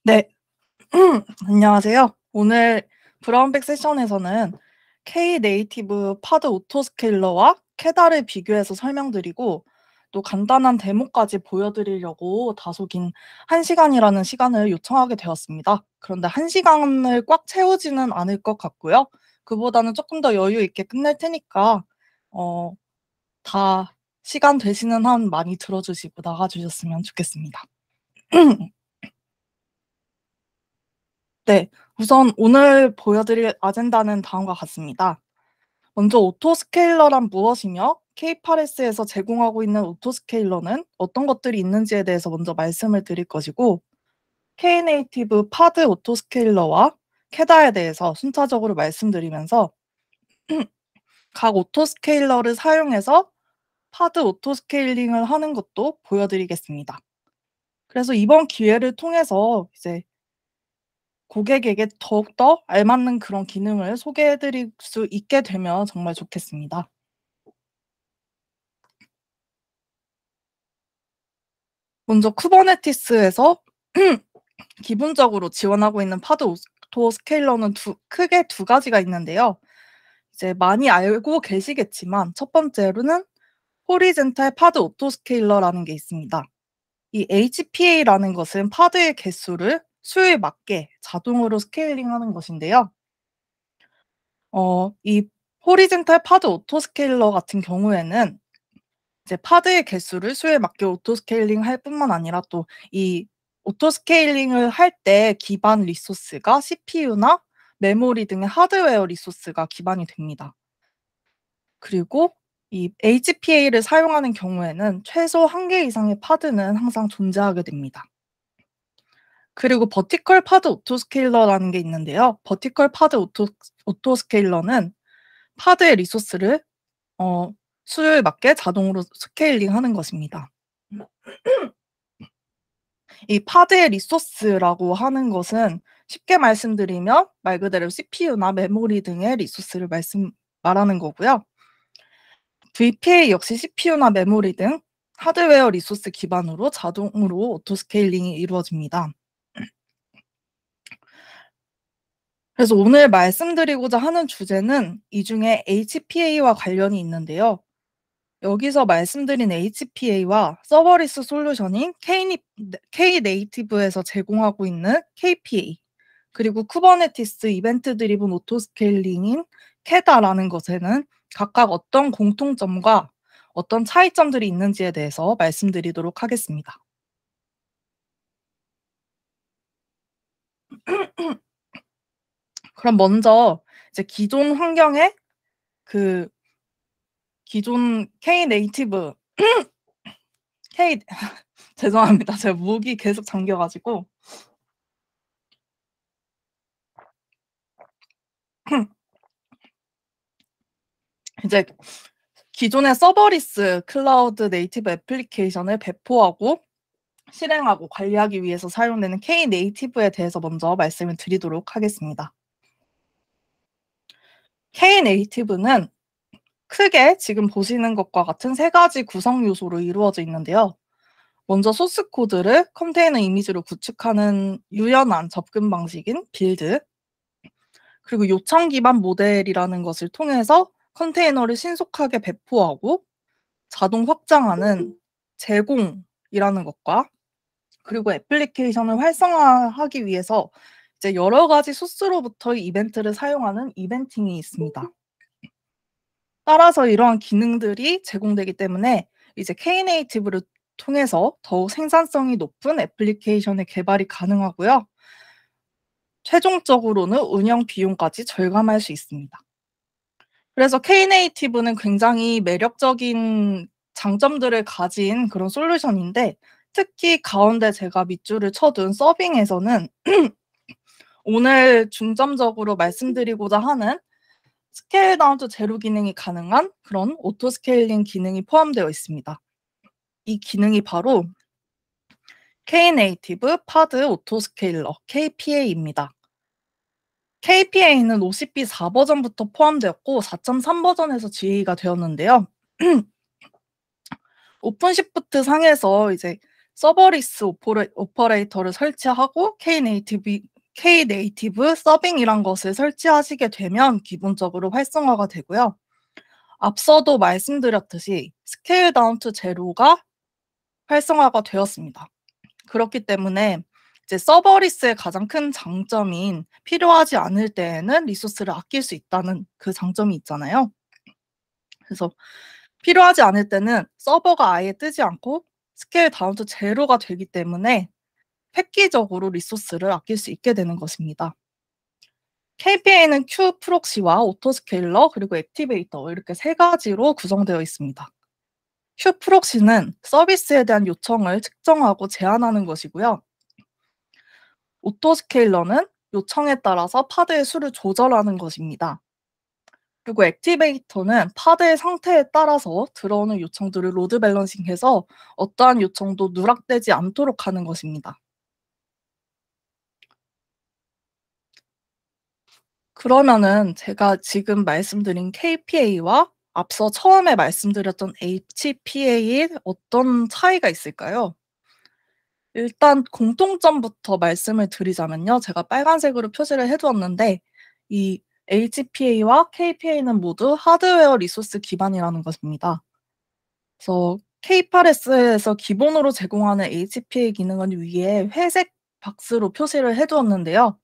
네. 안녕하세요. 오늘 브라운백 세션에서는 K네이티브 파드 오토스케일러와 캐다를 비교해서 설명드리고 또 간단한 데모까지 보여드리려고 다소 긴 1시간이라는 시간을 요청하게 되었습니다. 그런데 1시간을 꽉 채우지는 않을 것 같고요. 그보다는 조금 더 여유 있게 끝낼 테니까 어 다 시간 되시는 한 많이 들어주시고 나가주셨으면 좋겠습니다. 네. 우선 오늘 보여드릴 아젠다는 다음과 같습니다. 먼저 오토스케일러란 무엇이며 K8S에서 제공하고 있는 오토스케일러는 어떤 것들이 있는지에 대해서 먼저 말씀을 드릴 것이고, K네이티브 파드 오토스케일러와 캐다에 대해서 순차적으로 말씀드리면서 각 오토스케일러를 사용해서 파드 오토스케일링을 하는 것도 보여드리겠습니다. 그래서 이번 기회를 통해서 이제 고객에게 더욱더 알맞는 그런 기능을 소개해 드릴 수 있게 되면 정말 좋겠습니다. 먼저 쿠버네티스에서 기본적으로 지원하고 있는 파드 오토 스케일러는 크게 두 가지가 있는데요. 이제 많이 알고 계시겠지만 첫 번째로는 호리젠탈 파드 오토 스케일러라는 게 있습니다. 이 HPA라는 것은 파드의 개수를 수에 맞게 자동으로 스케일링하는 것인데요. 이 호리젠탈 파드 오토 스케일러 같은 경우에는 이제 파드의 개수를 수에 맞게 오토 스케일링 할 뿐만 아니라 또 이 오토 스케일링을 할 때 기반 리소스가 CPU나 메모리 등의 하드웨어 리소스가 기반이 됩니다. 그리고 이 HPA를 사용하는 경우에는 최소 1개 이상의 파드는 항상 존재하게 됩니다. 그리고 버티컬 파드 오토 스케일러라는 게 있는데요. 버티컬 파드 오토 스케일러는 파드의 리소스를 수요에 맞게 자동으로 스케일링하는 것입니다. 이 파드의 리소스라고 하는 것은 쉽게 말씀드리면 말 그대로 CPU나 메모리 등의 리소스를 말하는 거고요. VPA 역시 CPU나 메모리 등 하드웨어 리소스 기반으로 자동으로 오토 스케일링이 이루어집니다. 그래서 오늘 말씀드리고자 하는 주제는 이 중에 HPA와 관련이 있는데요. 여기서 말씀드린 HPA와 서버리스 솔루션인 K네이티브에서 제공하고 있는 KPA, 그리고 쿠버네티스 이벤트 드리븐 오토 스케일링인 캐다라는 것에는 각각 어떤 공통점과 어떤 차이점들이 있는지에 대해서 말씀드리도록 하겠습니다. 그럼 먼저 이제 기존 환경에 그 기존 K네이티브 K 죄송합니다. 제가 목이 계속 잠겨 가지고 이제 기존의 서버리스 클라우드 네이티브 애플리케이션을 배포하고 실행하고 관리하기 위해서 사용되는 K네이티브에 대해서 먼저 말씀을 드리도록 하겠습니다. K네이티브는 크게 지금 보시는 것과 같은 3가지 구성 요소로 이루어져 있는데요. 먼저 소스 코드를 컨테이너 이미지로 구축하는 유연한 접근 방식인 빌드, 그리고 요청 기반 모델이라는 것을 통해서 컨테이너를 신속하게 배포하고 자동 확장하는 제공이라는 것과, 그리고 애플리케이션을 활성화하기 위해서 이제 여러 가지 소스로부터의 이벤트를 사용하는 이벤팅이 있습니다. 따라서 이러한 기능들이 제공되기 때문에 이제 K네이티브를 통해서 더욱 생산성이 높은 애플리케이션의 개발이 가능하고요. 최종적으로는 운영 비용까지 절감할 수 있습니다. 그래서 K네이티브는 굉장히 매력적인 장점들을 가진 그런 솔루션인데, 특히 가운데 제가 밑줄을 쳐둔 서빙에서는 오늘 중점적으로 말씀드리고자 하는 스케일 다운 투 제로 기능이 가능한 그런 오토 스케일링 기능이 포함되어 있습니다. 이 기능이 바로 K네이티브 파드 오토 스케일러 KPA입니다. KPA는 OCP 4 버전부터 포함되었고 4.3 버전에서 GA가 되었는데요. 오픈시프트 상에서 이제 서버리스 오퍼레이터를 설치하고 K네이티브 서빙이란 것을 설치하시게 되면 기본적으로 활성화가 되고요. 앞서도 말씀드렸듯이 스케일 다운 투 제로가 활성화가 되었습니다. 그렇기 때문에 이제 서버리스의 가장 큰 장점인 필요하지 않을 때에는 리소스를 아낄 수 있다는 그 장점이 있잖아요. 그래서 필요하지 않을 때는 서버가 아예 뜨지 않고 스케일 다운 투 제로가 되기 때문에 획기적으로 리소스를 아낄 수 있게 되는 것입니다. KPA는 큐 프록시와 오토스케일러 그리고 액티베이터 이렇게 세 가지로 구성되어 있습니다. 큐 프록시는 서비스에 대한 요청을 측정하고 제한하는 것이고요. 오토스케일러는 요청에 따라서 파드의 수를 조절하는 것입니다. 그리고 액티베이터는 파드의 상태에 따라서 들어오는 요청들을 로드 밸런싱해서 어떠한 요청도 누락되지 않도록 하는 것입니다. 그러면은 제가 지금 말씀드린 KPA와 앞서 처음에 말씀드렸던 HPA에 어떤 차이가 있을까요? 일단 공통점부터 말씀을 드리자면요. 제가 빨간색으로 표시를 해 두었는데 이 HPA와 KPA는 모두 하드웨어 리소스 기반이라는 것입니다. 그래서 K8S에서 기본으로 제공하는 HPA 기능은 위에 회색 박스로 표시를 해 두었는데요.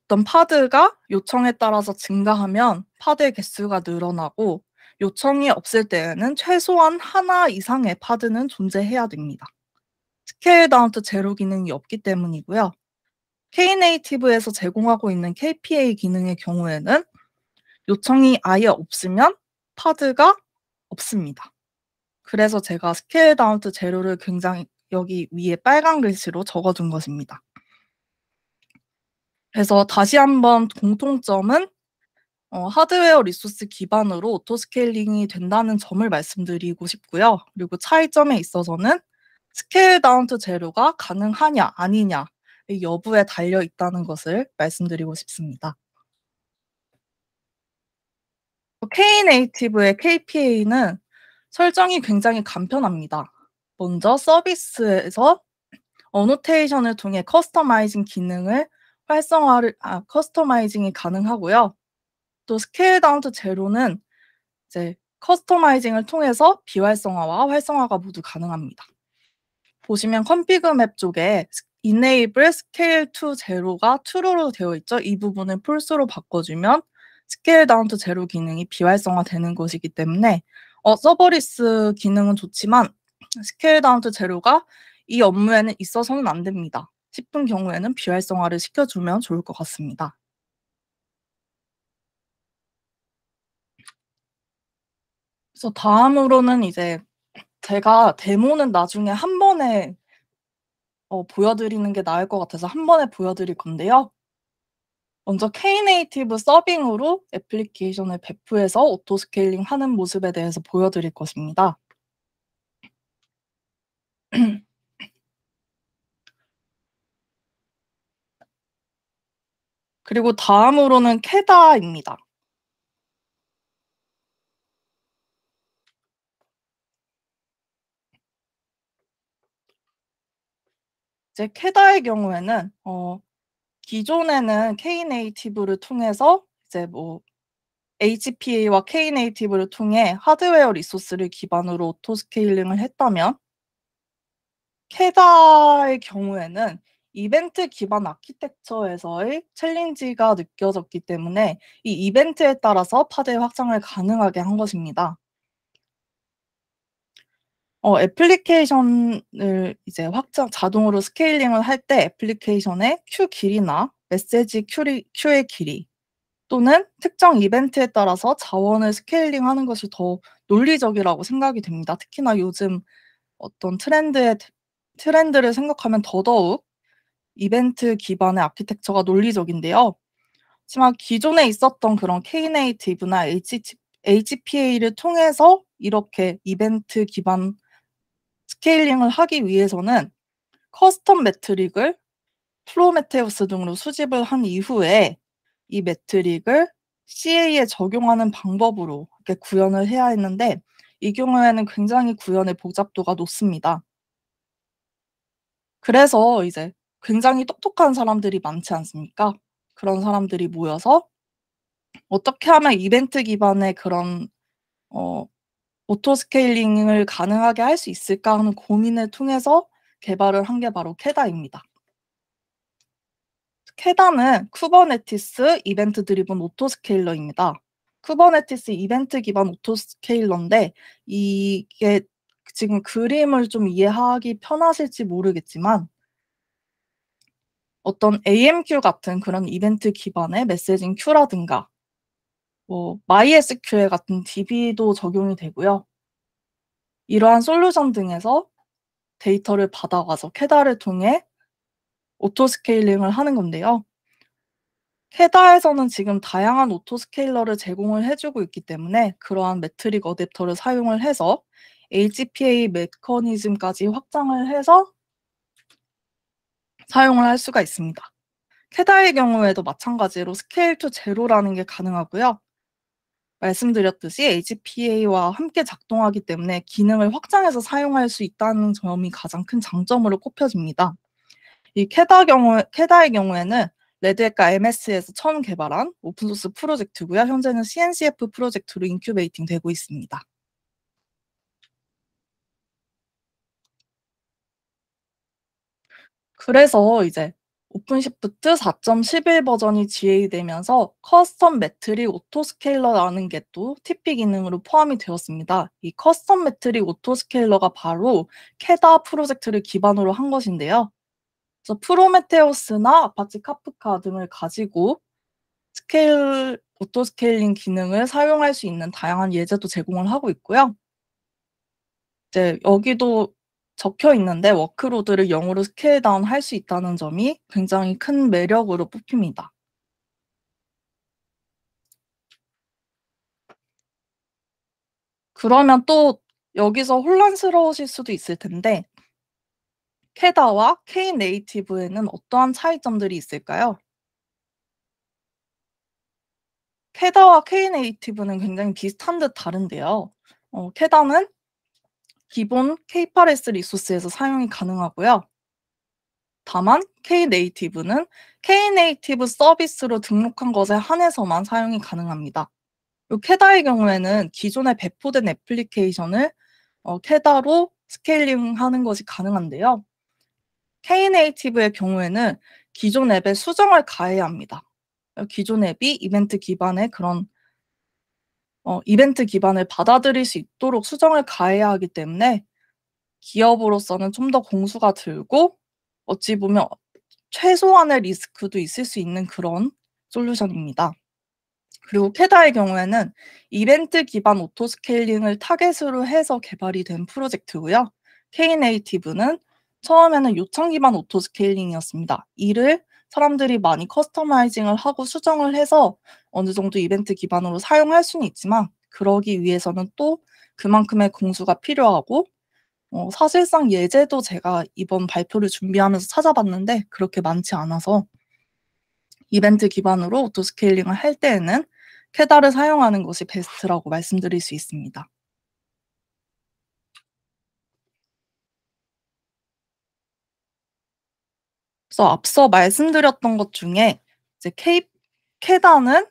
어떤 파드가 요청에 따라서 증가하면 파드의 개수가 늘어나고 요청이 없을 때에는 최소한 하나 이상의 파드는 존재해야 됩니다. 스케일 다운 투 제로 기능이 없기 때문이고요. K네이티브에서 제공하고 있는 KPA 기능의 경우에는 요청이 아예 없으면 파드가 없습니다. 그래서 제가 스케일 다운 투 제로를 굉장히 여기 위에 빨간 글씨로 적어 둔 것입니다. 그래서 다시 한번 공통점은 하드웨어 리소스 기반으로 오토 스케일링이 된다는 점을 말씀드리고 싶고요. 그리고 차이점에 있어서는 스케일 다운 투 제로가 가능하냐 아니냐의 여부에 달려 있다는 것을 말씀드리고 싶습니다. K네이티브의 KPA는 설정이 굉장히 간편합니다. 먼저 서비스에서 어노테이션을 통해 커스터마이징이 가능하고요. 또 스케일 다운 투 제로는 이제 커스터마이징을 통해서 비활성화와 활성화가 모두 가능합니다. 보시면 컨피그 맵 쪽에 enable scale to zero가 true로 되어 있죠. 이 부분을 false로 바꿔주면 스케일 다운 투 제로 기능이 비활성화되는 것이기 때문에 서버리스 기능은 좋지만 스케일 다운 투 제로가 이 업무에는 있어서는 안 됩니다. 싶은 경우에는 비활성화를 시켜주면 좋을 것 같습니다. 그래서 다음으로는 이제 제가 데모는 나중에 한 번에 보여드리는 게 나을 것 같아서 한 번에 보여드릴 건데요. 먼저 K네이티브 서빙으로 애플리케이션을 배포해서 오토 스케일링 하는 모습에 대해서 보여드릴 것입니다. 그리고 다음으로는 캐다입니다. 이제 캐다의 경우에는 기존에는 K네이티브를 통해서 이제 뭐 HPA와 K네이티브를 통해 하드웨어 리소스를 기반으로 오토 스케일링을 했다면 캐다의 경우에는 이벤트 기반 아키텍처에서의 챌린지가 느껴졌기 때문에 이 이벤트에 따라서 파드의 확장을 가능하게 한 것입니다. 애플리케이션을 이제 자동으로 스케일링을 할 때 애플리케이션의 큐 길이나 메시지 큐의 길이 또는 특정 이벤트에 따라서 자원을 스케일링하는 것이 더 논리적이라고 생각이 됩니다. 특히나 요즘 어떤 트렌드를 생각하면 더더욱 이벤트 기반의 아키텍처가 논리적인데요. 하지만 기존에 있었던 그런 K네이티브나 HPA를 통해서 이렇게 이벤트 기반 스케일링을 하기 위해서는 커스텀 매트릭을 프로메테우스 등으로 수집을 한 이후에 이 매트릭을 CA에 적용하는 방법으로 이렇게 구현을 해야 했는데 이 경우에는 굉장히 구현의 복잡도가 높습니다. 그래서 이제 굉장히 똑똑한 사람들이 많지 않습니까? 그런 사람들이 모여서 '어떻게 하면 이벤트 기반의 그런 어 오토 스케일링을 가능하게 할 수 있을까?' 하는 고민을 통해서 개발을 한 게 바로 캐다입니다. 캐다는 쿠버네티스 이벤트 드리븐 오토 스케일러입니다. 쿠버네티스 이벤트 기반 오토 스케일러인데 이게 지금 그림을 좀 이해하기 편하실지 모르겠지만 어떤 AMQ 같은 그런 이벤트 기반의 메시징 큐라든가 뭐 MySQL 같은 DB도 적용이 되고요. 이러한 솔루션 등에서 데이터를 받아와서 캐다를 통해 오토 스케일링을 하는 건데요. 캐다에서는 지금 다양한 오토 스케일러를 제공을 해 주고 있기 때문에 그러한 매트릭 어댑터를 사용을 해서 HPA 메커니즘까지 확장을 해서 사용을 할 수가 있습니다. 캐다의 경우에도 마찬가지로 스케일 투 제로라는 게 가능하고요. 말씀드렸듯이 HPA와 함께 작동하기 때문에 기능을 확장해서 사용할 수 있다는 점이 가장 큰 장점으로 꼽혀집니다. 이 캐다의 경우에는 레드햇과 MS에서 처음 개발한 오픈 소스 프로젝트고요. 현재는 CNCF 프로젝트로 인큐베이팅 되고 있습니다. 그래서 이제 오픈시프트 4.11 버전이 GA되면서 커스텀 매트릭 오토 스케일러라는 게 또 TP 기능으로 포함이 되었습니다. 이 커스텀 매트릭 오토 스케일러가 바로 캐다 프로젝트를 기반으로 한 것인데요. 그래서 프로메테우스나 아파치 카프카 등을 가지고 오토 스케일링 기능을 사용할 수 있는 다양한 예제도 제공을 하고 있고요. 이제 여기도 적혀 있는데 워크로드를 0으로 스케일 다운 할 수 있다는 점이 굉장히 큰 매력으로 뽑힙니다. 그러면 또 여기서 혼란스러우실 수도 있을 텐데 캐다와 K네이티브에는 어떠한 차이점들이 있을까요? 캐다와 K네이티브는 굉장히 비슷한 듯 다른데요. 캐다는 기본 K8s 리소스에서 사용이 가능하고요. 다만 K네이티브는 K네이티브 서비스로 등록한 것에 한해서만 사용이 가능합니다. 요 캐다의 경우에는 기존에 배포된 애플리케이션을 캐다로 스케일링하는 것이 가능한데요. K네이티브의 경우에는 기존 앱에 수정을 가해야 합니다. 기존 앱이 이벤트 기반을 받아들일 수 있도록 수정을 가해야 하기 때문에 기업으로서는 좀 더 공수가 들고 어찌 보면 최소한의 리스크도 있을 수 있는 그런 솔루션입니다. 그리고 캐다의 경우에는 이벤트 기반 오토 스케일링을 타겟으로 해서 개발이 된 프로젝트고요. K네이티브는 처음에는 요청 기반 오토 스케일링이었습니다. 이를 사람들이 많이 커스터마이징을 하고 수정을 해서 어느 정도 이벤트 기반으로 사용할 수는 있지만 그러기 위해서는 또 그만큼의 공수가 필요하고 사실상 예제도 제가 이번 발표를 준비하면서 찾아봤는데 그렇게 많지 않아서 이벤트 기반으로 오토 스케일링을 할 때에는 캐다를 사용하는 것이 베스트라고 말씀드릴 수 있습니다. 그래서 앞서 말씀드렸던 것 중에 이제 캐다는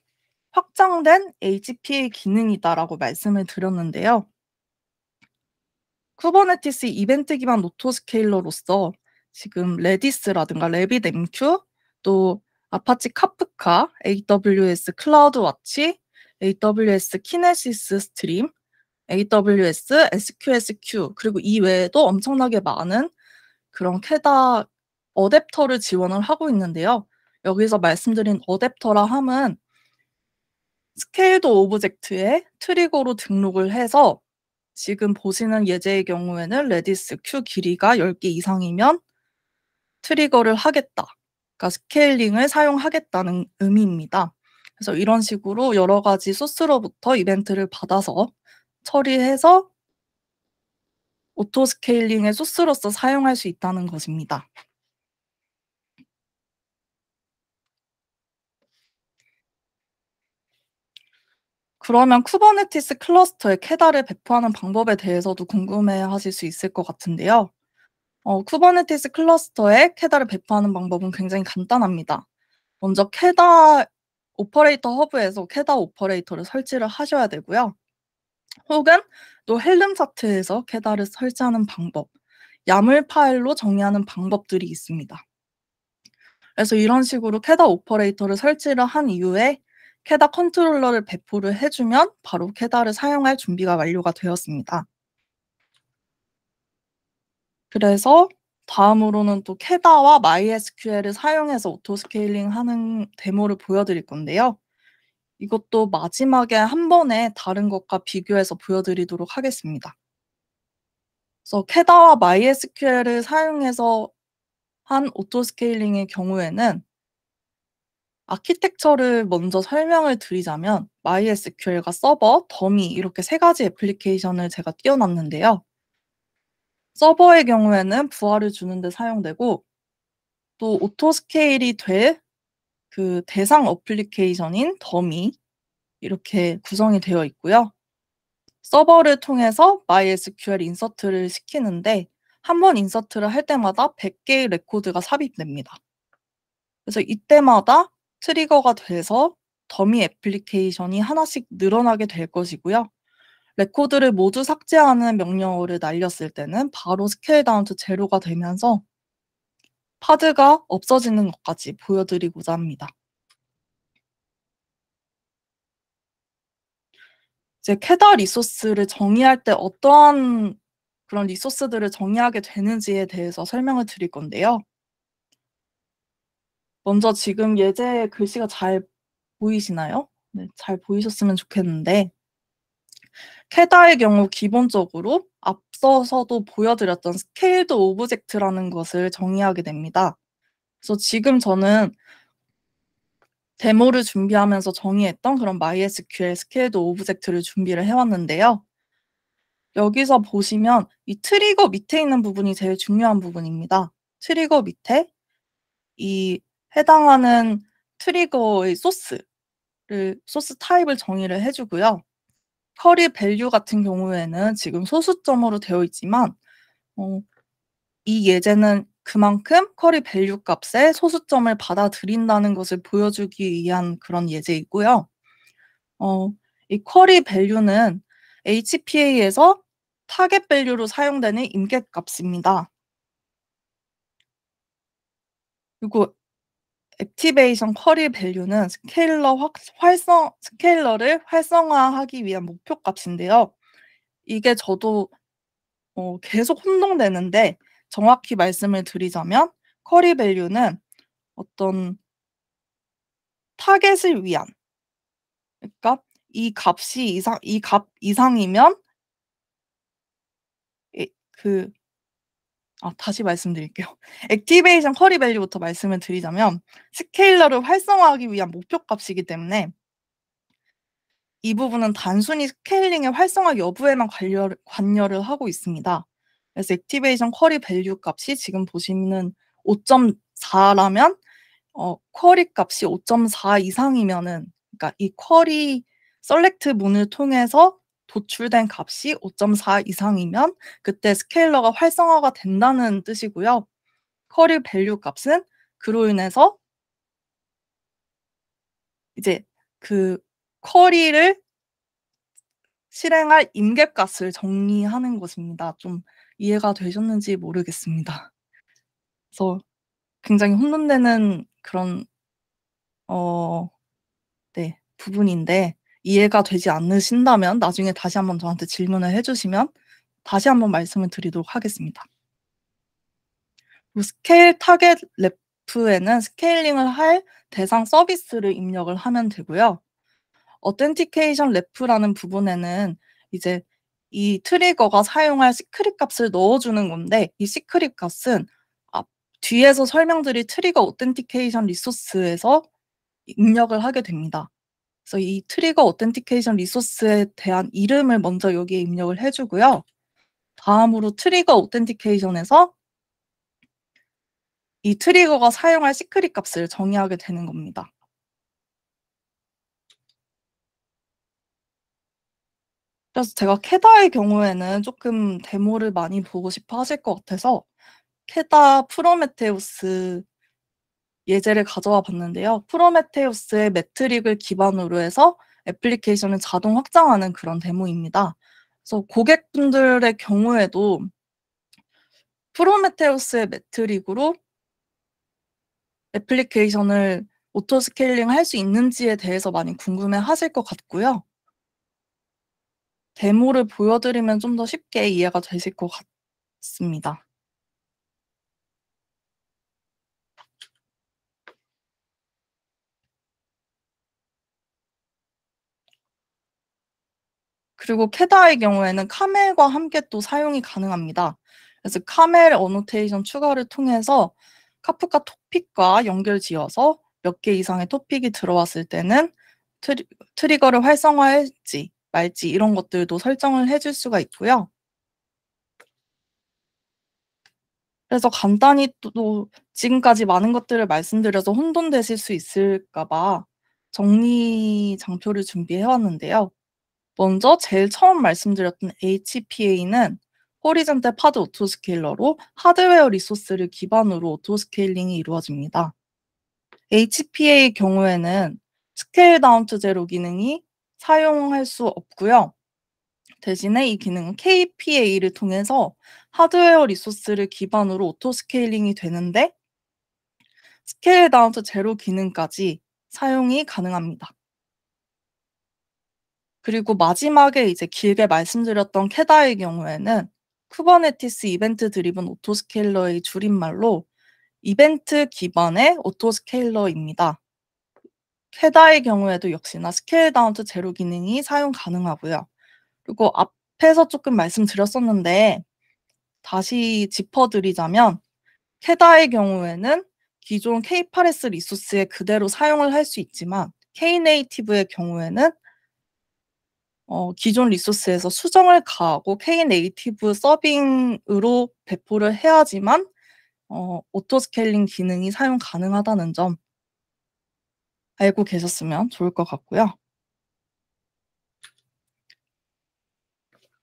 확장된 HPA 기능이다라고 말씀을 드렸는데요. 쿠버네티스 이벤트 기반 오토 스케일러로서 지금 레디스라든가 레빗MQ 또 아파치 카프카, AWS 클라우드 워치, AWS 키네시스 스트림, AWS SQSQ 그리고 이 외에도 엄청나게 많은 그런 캐다 어댑터를 지원을 하고 있는데요. 여기서 말씀드린 어댑터라 함은 스케일드 오브젝트에 트리거로 등록을 해서 지금 보시는 예제의 경우에는 레디스 q 길이가 10개 이상이면 트리거를 하겠다. 그러니까 스케일링을 사용하겠다는 의미입니다. 그래서 이런 식으로 여러 가지 소스로부터 이벤트를 받아서 처리해서 오토 스케일링의 소스로서 사용할 수 있다는 것입니다. 그러면 쿠버네티스 클러스터에 캐다를 배포하는 방법에 대해서도 궁금해하실 수 있을 것 같은데요. 쿠버네티스 클러스터에 캐다를 배포하는 방법은 굉장히 간단합니다. 먼저 캐다 오퍼레이터 허브에서 캐다 오퍼레이터를 설치를 하셔야 되고요. 혹은 또 헬름 차트에서 캐다를 설치하는 방법, 야물 파일로 정의하는 방법들이 있습니다. 그래서 이런 식으로 캐다 오퍼레이터를 설치를 한 이후에 캐다 컨트롤러를 배포를 해 주면 바로 캐다를 사용할 준비가 완료가 되었습니다. 그래서 다음으로는 또 캐다와 MySQL을 사용해서 오토 스케일링 하는 데모를 보여드릴 건데요. 이것도 마지막에 한 번에 다른 것과 비교해서 보여드리도록 하겠습니다. 그래서 캐다와 MySQL을 사용해서 한 오토 스케일링의 경우에는 아키텍처를 먼저 설명을 드리자면 MySQL과 서버, 더미 이렇게 세 가지 애플리케이션을 제가 띄워 놨는데요. 서버의 경우에는 부하를 주는 데 사용되고 또 오토 스케일이 될 그 대상 어플리케이션인 더미 이렇게 구성이 되어 있고요. 서버를 통해서 MySQL 인서트를 시키는데 한 번 인서트를 할 때마다 100 개의 레코드가 삽입됩니다. 그래서 이때마다 트리거가 돼서 더미 애플리케이션이 하나씩 늘어나게 될 것이고요. 레코드를 모두 삭제하는 명령어를 날렸을 때는 바로 스케일 다운 투 제로가 되면서 파드가 없어지는 것까지 보여드리고자 합니다. 이제 캐다 리소스를 정의할 때 어떠한 그런 리소스들을 정의하게 되는지에 대해서 설명을 드릴 건데요. 먼저 지금 예제 글씨가 잘 보이시나요? 네, 잘 보이셨으면 좋겠는데 캐다의 경우 기본적으로 앞서서도 보여드렸던 스케일드 오브젝트라는 것을 정의하게 됩니다. 그래서 지금 저는 데모를 준비하면서 정의했던 그런 MySQL 스케일드 오브젝트를 준비를 해 왔는데요. 여기서 보시면 이 트리거 밑에 있는 부분이 제일 중요한 부분입니다. 트리거 밑에 이 해당하는 트리거의 소스 타입을 정의를 해 주고요. 쿼리 밸류 같은 경우에는 지금 소수점으로 되어 있지만 이 예제는 그만큼 쿼리 밸류 값에 소수점을 받아들인다는 것을 보여주기 위한 그런 예제이고요. 이 쿼리 밸류는 HPA에서 타겟 밸류로 사용되는 임계 값입니다. 그리고 액티베이션 쿼리 밸류는 스케일러를 활성화하기 위한 목표 값인데요. 이게 저도 계속 혼동되는데 정확히 말씀을 드리자면 쿼리 밸류는 어떤 타겟을 위한, 그러니까 이 값 이상이면 그 다시 말씀드릴게요. 액티베이션 쿼리 밸류부터 말씀을 드리자면 스케일러를 활성화하기 위한 목표 값이기 때문에 이 부분은 단순히 스케일링의 활성화 여부에만 관여를 하고 있습니다. 그래서 액티베이션 쿼리 밸류 값이 지금 보시는 5.4 라면 쿼리 값이 5.4 이상이면은, 그러니까 이 쿼리 셀렉트 문을 통해서 도출된 값이 5.4 이상이면 그때 스케일러가 활성화가 된다는 뜻이고요. 쿼리 밸류 값은 그로 인해서 이제 그 쿼리를 실행할 임계값을 정의하는 것입니다. 좀 이해가 되셨는지 모르겠습니다. 그래서 굉장히 혼돈되는 그런 어 네 부분인데 이해가 되지 않으신다면 나중에 다시 한번 저한테 질문을 해 주시면 다시 한번 말씀을 드리도록 하겠습니다. 스케일 타겟 래프에는 스케일링을 할 대상 서비스를 입력을 하면 되고요. 어텐티케이션 래프라는 부분에는 이제 이 트리거가 사용할 시크릿 값을 넣어 주는 건데 이 시크릿 값은 뒤에서 설명드릴 트리거 오텐티케이션 리소스에서 입력을 하게 됩니다. 그래서 이 트리거 오텐티케이션 리소스에 대한 이름을 먼저 여기에 입력을 해 주고요. 다음으로 트리거 오텐티케이션에서 이 트리거가 사용할 시크릿 값을 정의하게 되는 겁니다. 그래서 제가 캐다의 경우에는 쪼끔 데모를 많이 보고 싶어 하실 것 같아서 캐다 프로메테우스 예제를 가져와 봤는데요. 프로메테우스의 매트릭을 기반으로 해서 애플리케이션을 자동 확장하는 그런 데모입니다. 그래서 고객분들의 경우에도 프로메테우스의 매트릭으로 애플리케이션을 오토 스케일링 할 수 있는지에 대해서 많이 궁금해 하실 것 같고요. 데모를 보여드리면 좀 더 쉽게 이해가 되실 것 같습니다. 그리고 캐다의 경우에는 카멜과 함께 또 사용이 가능합니다. 그래서 카멜 어노테이션 추가를 통해서 카프카 토픽과 연결 지어서 몇 개 이상의 토픽이 들어왔을 때는 트리거를 활성화할지 말지 이런 것들도 설정을 해줄 수가 있고요. 그래서 간단히 또 지금까지 많은 것들을 말씀드려서 혼돈되실 수 있을까 봐 정리장표를 준비해 왔는데요. 먼저 제일 처음 말씀드렸던 HPA는 호리존탈 파드 오토스케일러로 하드웨어 리소스를 기반으로 오토스케일링이 이루어집니다. HPA의 경우에는 스케일 다운 투 제로 기능이 사용할 수 없고요. 대신에 이 기능은 KPA를 통해서 하드웨어 리소스를 기반으로 오토스케일링이 되는데 스케일 다운 투 제로 기능까지 사용이 가능합니다. 그리고 마지막에 이제 길게 말씀드렸던 캐다의 경우에는 쿠버네티스 이벤트 드리븐 오토스케일러의 줄임말로 이벤트 기반의 오토스케일러입니다. 캐다의 경우에도 역시나 스케일 다운 투 제로 기능이 사용 가능하고요. 그리고 앞에서 조금 말씀드렸었는데 다시 짚어드리자면 캐다의 경우에는 기존 K8s 리소스에 그대로 사용을 할 수 있지만 K네이티브의 경우에는 기존 리소스에서 수정을 가하고 K네이티브 서빙으로 배포를 해야지만 오토 스케일링 기능이 사용 가능하다는 점 알고 계셨으면 좋을 것 같고요.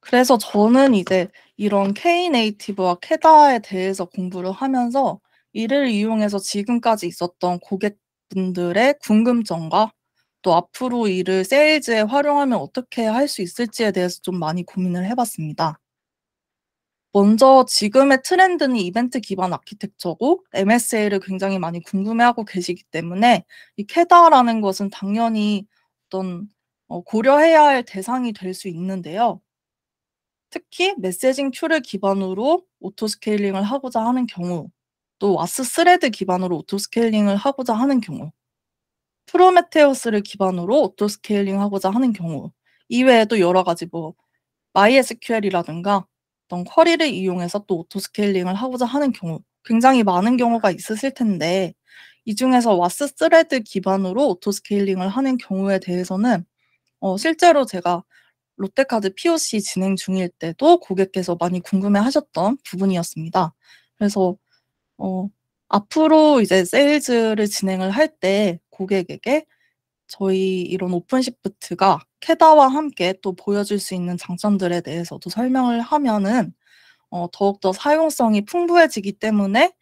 그래서 저는 이제 이런 K네이티브와 캐다에 대해서 공부를 하면서 이를 이용해서 지금까지 있었던 고객분들의 궁금점과 또 앞으로 이를 세일즈에 활용하면 어떻게 할 수 있을지에 대해서 좀 많이 고민을 해 봤습니다. 먼저 지금의 트렌드는 이벤트 기반 아키텍처고 MSA를 굉장히 많이 궁금해하고 계시기 때문에 이 캐다라는 것은 당연히 어떤 고려해야 할 대상이 될 수 있는데요. 특히 메시징 큐를 기반으로 오토 스케일링을 하고자 하는 경우, 또 와스 스레드 기반으로 오토 스케일링을 하고자 하는 경우, 프로메테우스를 기반으로 오토 스케일링 하고자 하는 경우, 이외에도 여러 가지 뭐 MySQL이라든가 어떤 쿼리를 이용해서 또 오토 스케일링을 하고자 하는 경우, 굉장히 많은 경우가 있으실 텐데 이 중에서 와스 스레드 기반으로 오토 스케일링을 하는 경우에 대해서는 실제로 제가 롯데카드 POC 진행 중일 때도 고객께서 많이 궁금해하셨던 부분이었습니다. 그래서 어 앞으로 이제 세일즈를 진행을 할 때 고객에게 저희 이런 오픈시프트가 캐다와 함께 또 보여줄 수 있는 장점들에 대해서도 설명을 하면은 더욱더 사용성이 풍부해지기 때문에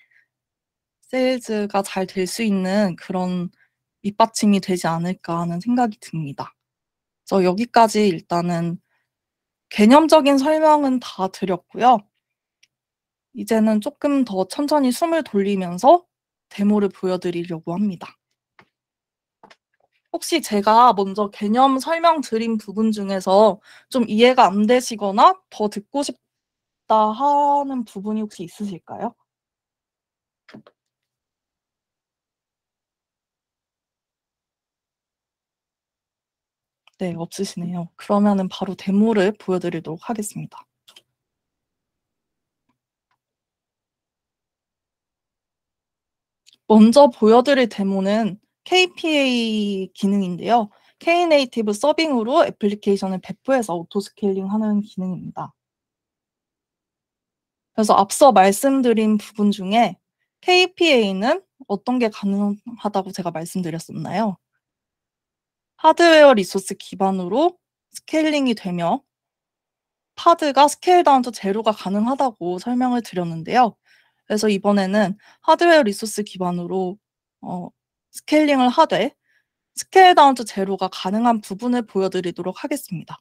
세일즈가 잘 될 수 있는 그런 밑받침이 되지 않을까 하는 생각이 듭니다. 그래서 여기까지 일단은 개념적인 설명은 다 드렸고요. 이제는 조금 더 천천히 숨을 돌리면서 데모를 보여드리려고 합니다. 혹시 제가 먼저 개념 설명드린 부분 중에서 좀 이해가 안 되시거나 더 듣고 싶다 하는 부분이 혹시 있으실까요? 네, 없으시네요. 그러면은 바로 데모를 보여드리도록 하겠습니다. 먼저 보여드릴 데모는 KPA 기능인데요. K네이티브 서빙으로 애플리케이션을 배포해서 오토 스케일링하는 기능입니다. 그래서 앞서 말씀드린 부분 중에 KPA는 어떤 게 가능하다고 제가 말씀드렸었나요? 하드웨어 리소스 기반으로 스케일링이 되며 파드가 스케일 다운 투 제로가 가능하다고 설명을 드렸는데요. 그래서 이번에는 하드웨어 리소스 기반으로 어 스케일링을 하되 스케일 다운 투 제로가 가능한 부분을 보여드리도록 하겠습니다.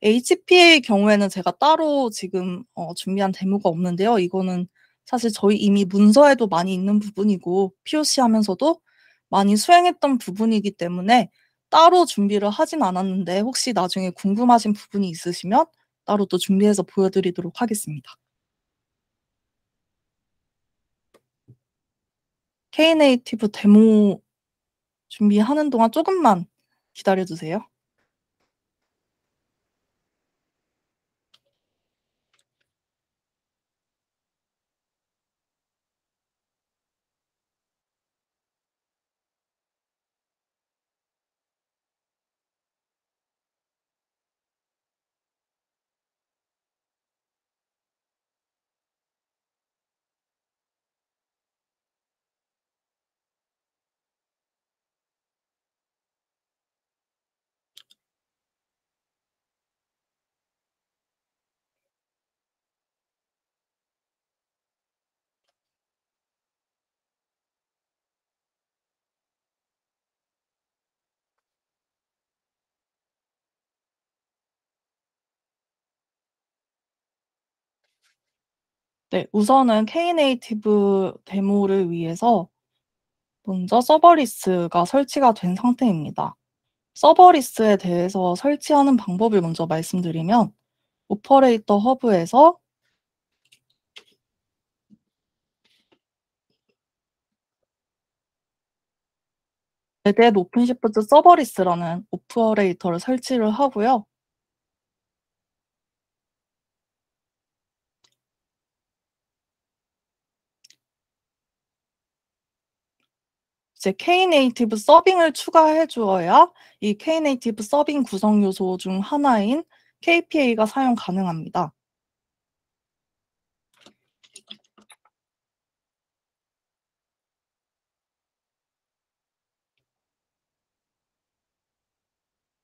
HP의 경우에는 제가 따로 지금 준비한 데모가 없는데요. 이거는 사실 저희 이미 문서에도 많이 있는 부분이고 POC 하면서도 많이 수행했던 부분이기 때문에 따로 준비를 하진 않았는데 혹시 나중에 궁금하신 부분이 있으시면 따로 또 준비해서 보여드리도록 하겠습니다. K네이티브 데모 준비하는 동안 조금만 기다려 주세요. 네. 우선은 K네이티브 데모를 위해서 먼저 서버리스가 설치가 된 상태입니다. 서버리스에 대해서 설치하는 방법을 먼저 말씀드리면 오퍼레이터 허브에서 레드 오픈시프트 서버리스라는 오퍼레이터를 설치를 하고요. 이제 K네이티브 서빙을 추가해 주어야 이 K네이티브 서빙 구성 요소 중 하나인 KPA가 사용 가능합니다.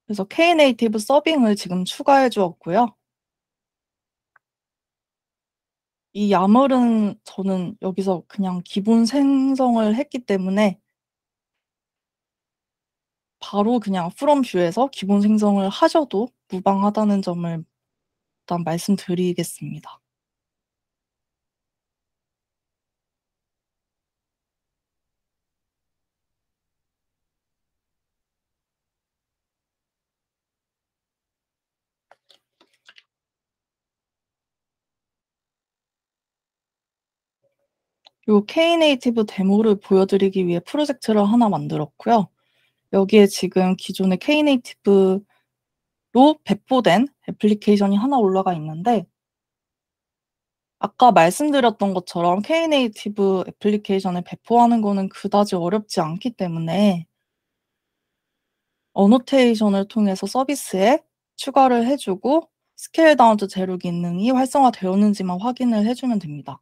그래서 K네이티브 서빙을 지금 추가해 주었고요. 이 야물은 저는 여기서 그냥 기본 생성을 했기 때문에 바로 그냥 from 뷰에서 기본 생성을 하셔도 무방하다는 점을 일단 말씀드리겠습니다. 요 K네이티브 데모를 보여드리기 위해 프로젝트를 하나 만들었고요. 여기에 지금 기존의 K네이티브로 배포된 애플리케이션이 하나 올라가 있는데 아까 말씀드렸던 것처럼 K네이티브 애플리케이션을 배포하는 거는 그다지 어렵지 않기 때문에 어노테이션을 통해서 서비스에 추가를 해 주고 스케일 다운 투 제로 기능이 활성화되었는지만 확인을 해 주면 됩니다.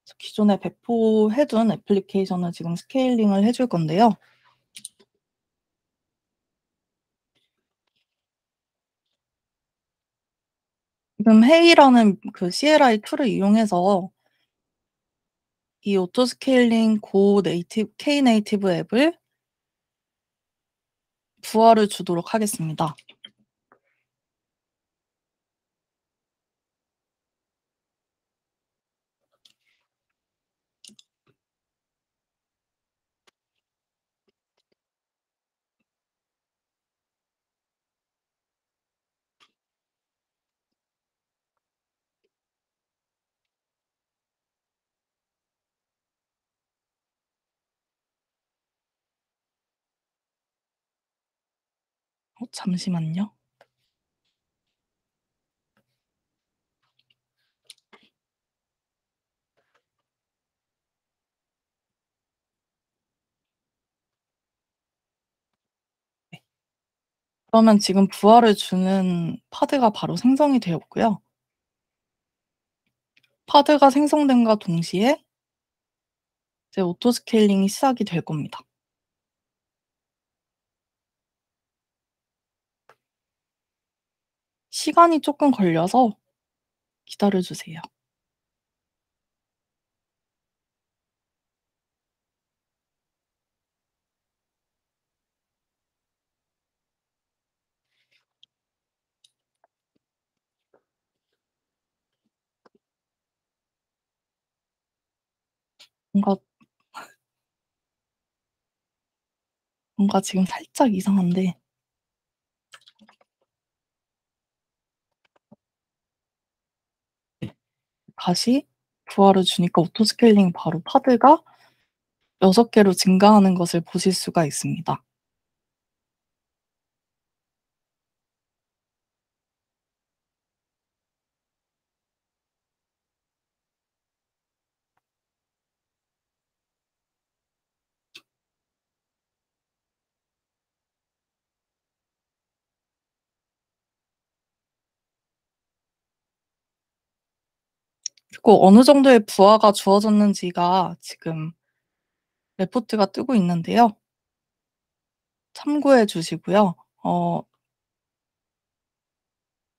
그래서 기존에 배포해 둔 애플리케이션을 지금 스케일링을 해줄 건데요. 지금 헤이라는 그 CLI 툴을 이용해서 이 오토 스케일링 고 네이티브 K네이티브 앱을 부하를 주도록 하겠습니다. 잠시만요. 네. 그러면 지금 부하를 주는 파드가 바로 생성이 되었고요. 파드가 생성됨과 동시에 이제 오토 스케일링이 시작이 될 겁니다. 시간이 쪼끔 걸려서 기다려 주세요. 뭔가 뭔가 지금 살짝 이상한데 다시 부하를 주니까 오토 스케일링 바로 파드가 6 개로 증가하는 것을 보실 수가 있습니다. 그리고 어느 정도의 부하가 주어졌는지가 지금 레포트가 뜨고 있는데요. 참고해 주시고요. 어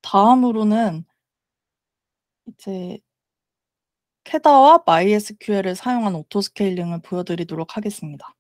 다음으로는 이제 캐다와 MySQL을 사용한 오토 스케일링을 보여 드리도록 하겠습니다.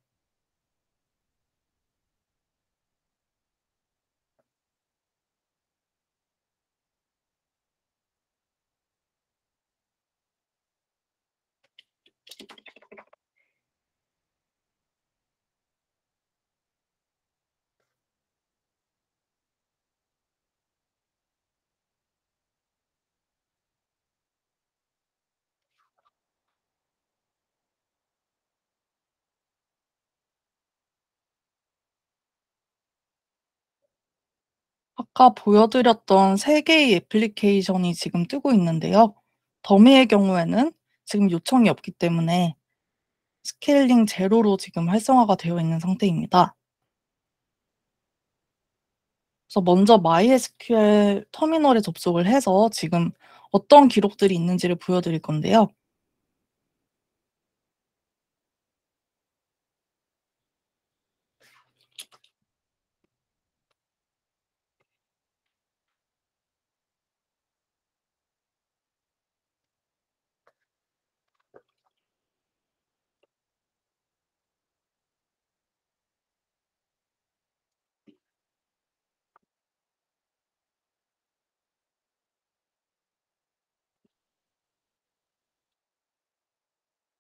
아까 보여 드렸던 3 개의 애플리케이션이 지금 뜨고 있는데요. 더미의 경우에는 지금 요청이 없기 때문에 스케일링 제로로 지금 활성화가 되어 있는 상태입니다. 그래서 먼저 MySQL 터미널에 접속을 해서 지금 어떤 기록들이 있는지를 보여 드릴 건데요.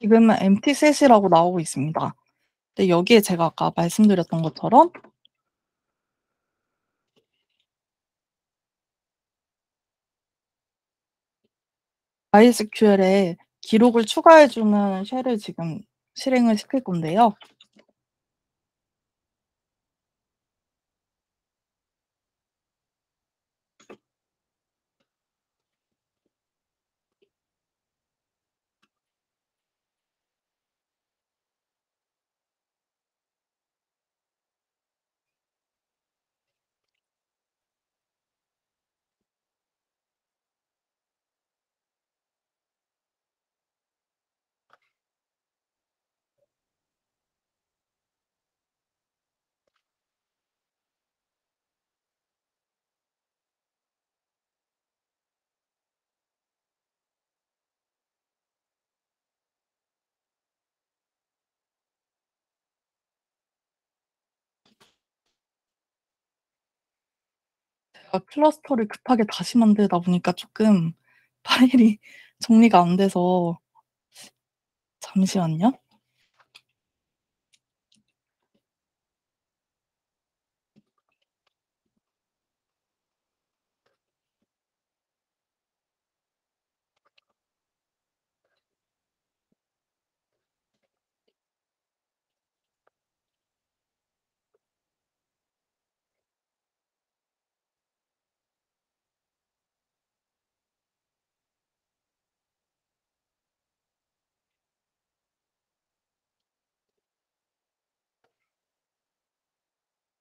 지금은 empty set이라고 나오고 있습니다. 근데 여기에 제가 아까 말씀드렸던 것처럼 MySQL에 기록을 추가해 주는 쉘을 지금 실행을 시킬 건데요. 제가 클러스터를 급하게 다시 만들다 보니까 쪼끔 파일이 정리가 안 돼서 잠시만요.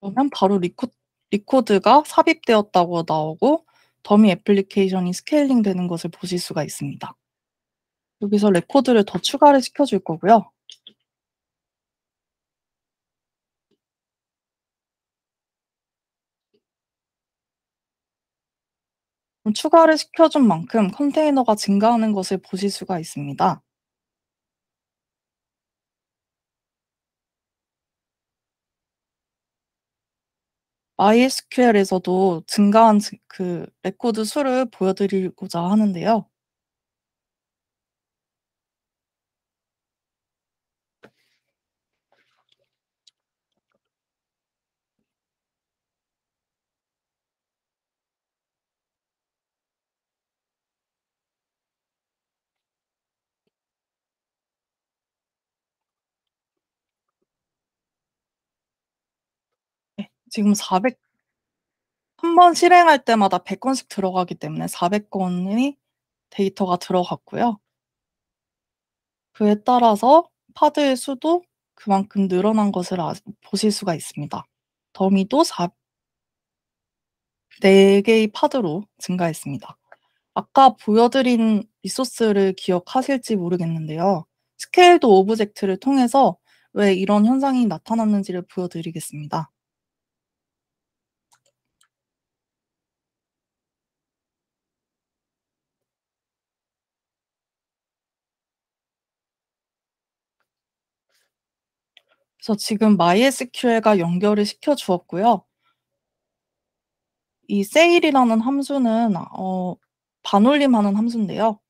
그러면 바로 리코드가 삽입되었다고 나오고 더미 애플리케이션이 스케일링 되는 것을 보실 수가 있습니다. 여기서 레코드를 더 추가를 시켜 줄 거고요. 추가를 시켜준 만큼 컨테이너가 증가하는 것을 보실 수가 있습니다. MySQL에서도 증가한 그 레코드 수를 보여드리고자 하는데요. 네. 지금 400 한 번 실행할 때마다 100 건씩 들어가기 때문에 400 건의 데이터가 들어갔고요. 그에 따라서 파드의 수도 그만큼 늘어난 것을 보실 수가 있습니다. 더미도 4 개의 파드로 증가했습니다. 아까 보여드린 리소스를 기억하실지 모르겠는데요. 스케일드 오브젝트를 통해서 왜 이런 현상이 나타났는지를 보여드리겠습니다. 그래서 지금 MySQL과 연결을 시켜 주었고요. 이 세일이라는 함수는 반올림하는 함수인데요.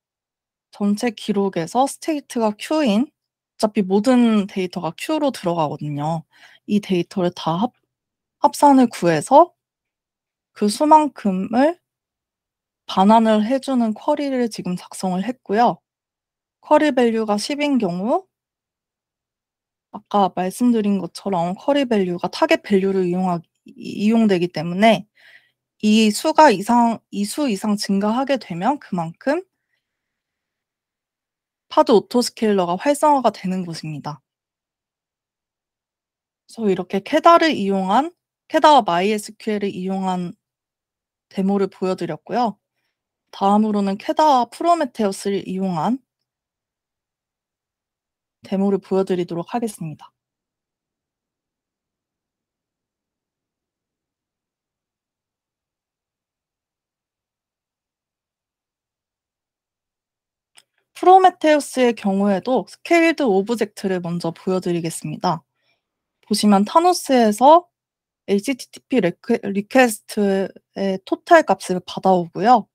전체 기록에서 스테이트가 Q인, 어차피 모든 데이터가 Q로 들어가거든요. 이 데이터를 다 합산을 구해서 그 수만큼을 반환을 해 주는 쿼리를 지금 작성을 했고요. 쿼리 밸류가 10인 경우 아까 말씀드린 것처럼 쿼리 밸류가 타겟 밸류를 이용되기 때문에 이 수 이상 증가하게 되면 그만큼 파드 오토스케일러가 활성화가 되는 것입니다. 그래서 이렇게 캐다와 MySQL을 이용한 데모를 보여드렸고요. 다음으로는 캐다와 프로메테우스를 이용한 데모를 보여드리도록 하겠습니다. 프로메테우스의 경우에도 스케일드 오브젝트를 먼저 보여드리겠습니다. 보시면 타노스에서 HTTP 리퀘스트의 토탈 값을 받아오고요.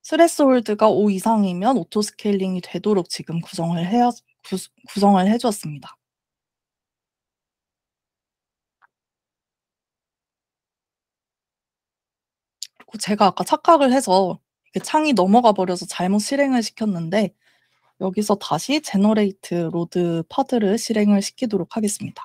스레스홀드가 5 이상이면 오토 스케일링이 되도록 지금 구성을 해 주었습니다. 그리고 제가 아까 착각을 해서 이게 창이 넘어가 버려서 잘못 실행을 시켰는데 여기서 다시 제너레이트 로드 파드를 실행을 시키도록 하겠습니다.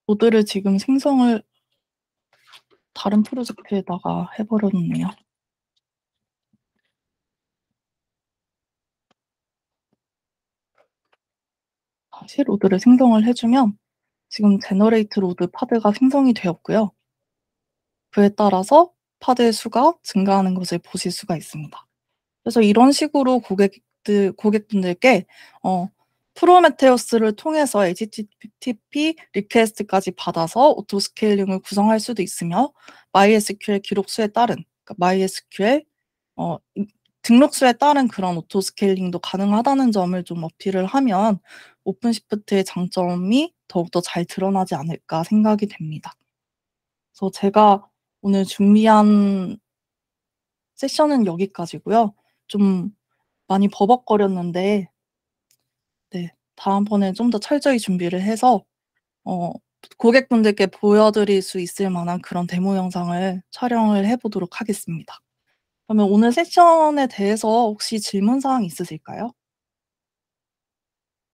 로드를 지금 생성을 다른 프로젝트에다가 해 버렸네요. 다시 로드를 생성을 해 주면 지금 제너레이트 로드 파드가 생성이 되었고요. 그에 따라서 파드의 수가 증가하는 것을 보실 수가 있습니다. 그래서 이런 식으로 고객분들께 프로메테우스를 통해서 HTTP 리퀘스트까지 받아서 오토 스케일링을 구성할 수도 있으며 MySQL 기록수에 따른 그러니까 MySQL 어 이 등록수에 따른 그런 오토 스케일링도 가능하다는 점을 좀 어필을 하면 오픈시프트의 장점이 더욱더 잘 드러나지 않을까 생각이 됩니다. 그래서 제가 오늘 준비한 세션은 여기까지고요. 좀 많이 버벅거렸는데 네. 다음번에 좀 더 철저히 준비를 해서 어 고객분들께 보여드릴 수 있을 만한 그런 데모 영상을 촬영을 해 보도록 하겠습니다. 그러면 오늘 세션에 대해서 혹시 질문 사항 있으실까요?